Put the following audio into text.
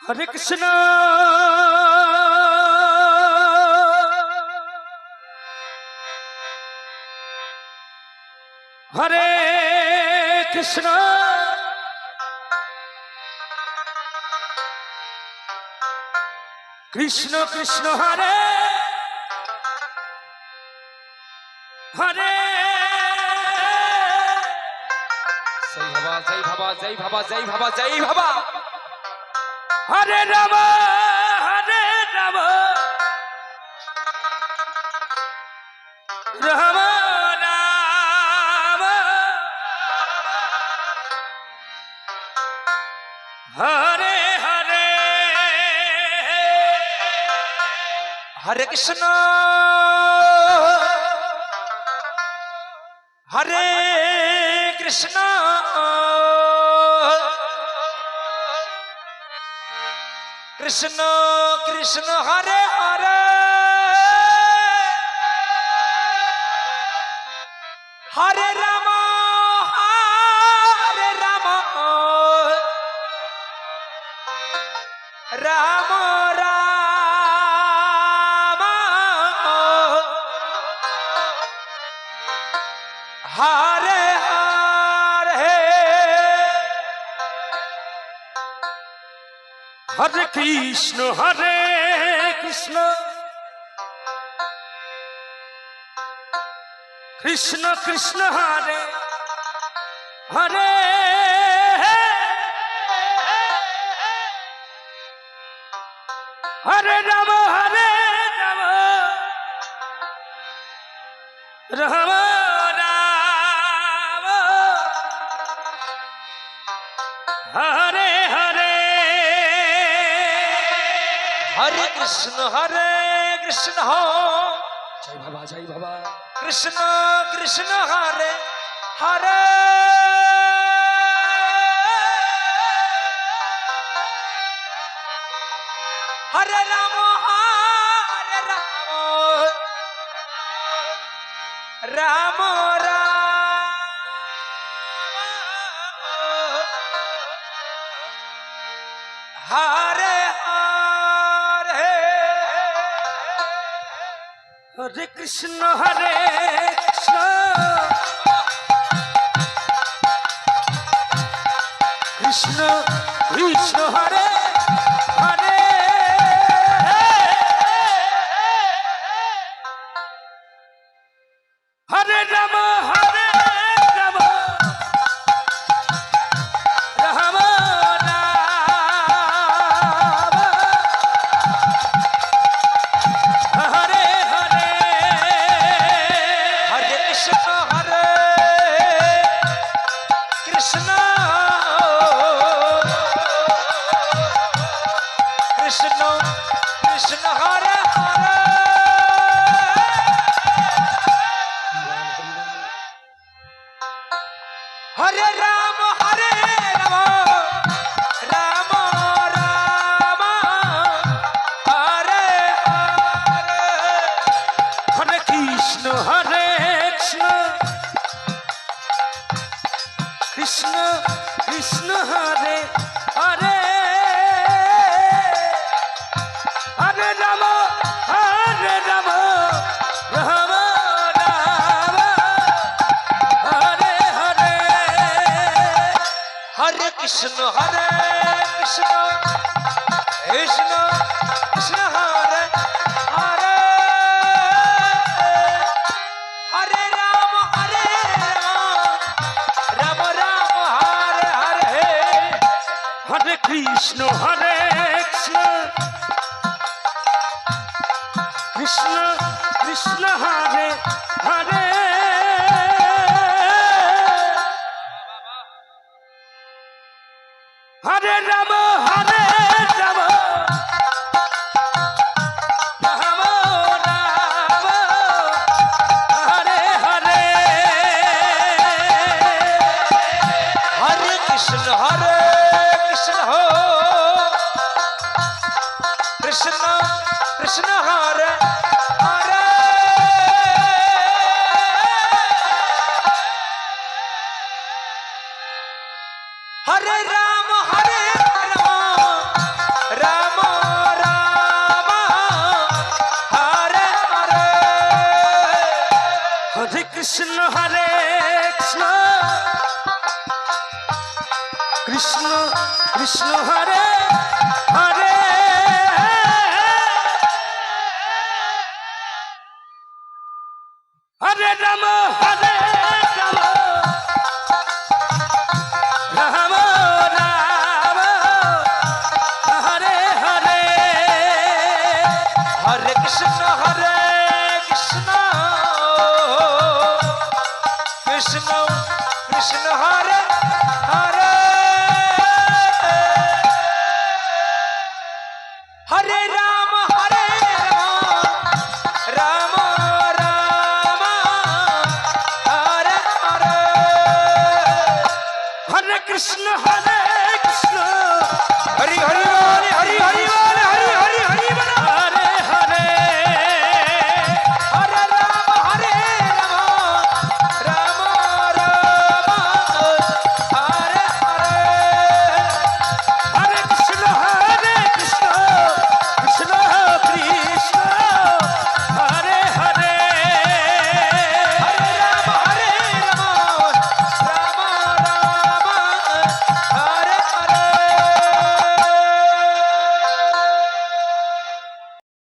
হরে কৃষ্ণ হরে কৃষ্ণ কৃষ্ণ কৃষ্ণ হরে হরে जय बाबा जय बाबा जय बाबा जय बाबा जय बाबा হরে রাম হরে রাম রাম রাম হরে হরে हरे कृष्ण हरे कृष्ण कृष्ण कृष्ण हरे हरे हरे राम राम राम हरे हरे হরে কৃষ্ণ কৃষ্ণ কৃষ্ণ হরে হরে হরে রাম রাম রাম হরে হরে हरे कृष्ण हो जय बाबा कृष्ण कृष्ण हरे हरे हरे राम राम राम हरे हरे হরে কৃষ্ণ কৃষ্ণ কৃষ্ণ কৃষ্ণ হরে হরে হরে রাম রাম রাম রাম হরে হরে हरे कृष्ण कृष्ण कृष्ण हरे हरे हरे राम राम राम हरे हरे হরে কৃষ্ণ কৃষ্ণ কৃষ্ণ হরে হরে হরে রাম রাম রাম হরে হরে हरे कृष्ण कृष्ण कृष्ण हरे हरे हरे राम राम राम हरे हरे হরে কৃষ্ণ কৃষ্ণ কৃষ্ণ হরে হরে হরে রাম রাম রাম রাম হরে হরে हरे कृष्ण हो कृष्ण कृष्ण हरे हरे কৃষ্ণ হরে হরে হরে রাম হরে রাম রাম রাম হরে হরে হরে কৃষ্ণ কৃষ্ণ কৃষ্ণ হরে হরে হরে রাম রাম রাম হরে হরে হরে কৃষ্ণ হরে